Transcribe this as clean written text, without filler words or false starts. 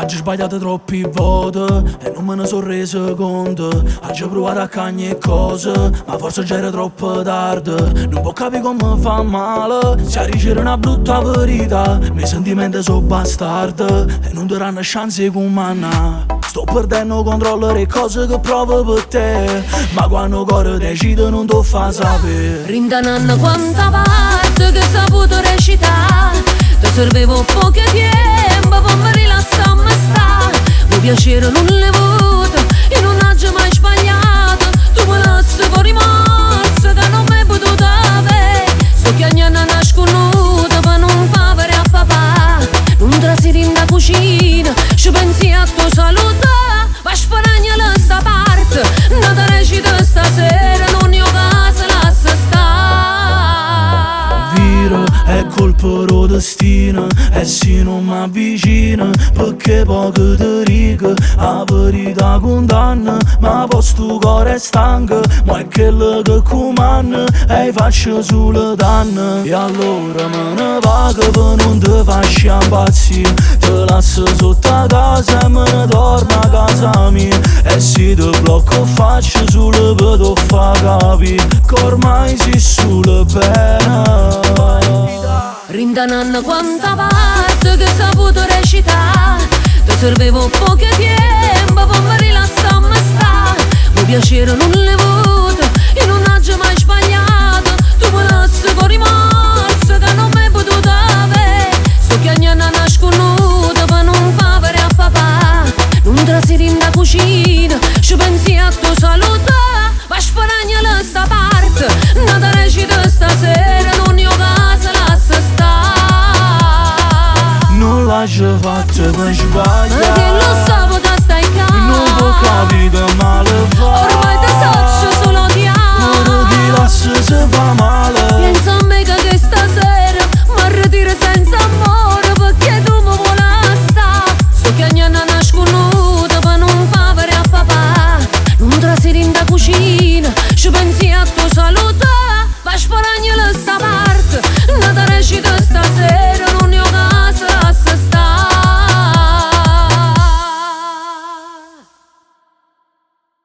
Oggi sbagliato troppi voti e non me ne sono reso conto. Oggi ho provato a cagne cose, ma forse già era troppo tardi. Non può capire come fa male se riceve una brutta verità. I miei sentimenti sono bastardi e non daranno chance con manna. Sto perdendo controllo delle cose che provo per te, ma quando cuore decide non ti fa sapere. Rintanando quanta parte che saputo recitare. Ti servevo poco tempo per mi rilassare e stare. Mi piacere non le voto e non ho mai sbagliato. Tu me lasci con rimorso che non mi hai potuto avere. Sto chiagnando nasconuta per non favore a papà. Non trasiri in la cucina, ci pensi a tua salute. Va sparagnala sta parte, nata recita stasera, non io casa lascia sta. Vero, è colpa del destino, e se non mi avvicina, perché poco ti dico, la verità condanna, ma posto cuore è stanco, ma è quello che comanda, e faccio solo danno. E allora me ne vado per non ti faccio impazzire, ti lascio sotto a casa e me ne torno a casa mia. E se ti blocco faccio solo per ti far capire, che ormai sei solo pena. Rintanando quanta parte che saputo recitare. Ti servevo poco tempo per mi rilassare e stare. Mi piacere non le voto e non ho mai sbagliato. Tu me lasci con rimorso che non mi hai potuto avere. Sto chiagnando nasconuta per non favore a papà. Non trasiri in la cucina, ci pensi a tua salute. Va sparagnala sta parte, nata recita stasera, non io casa lascia sta. Non lascio fatte per sbagliare.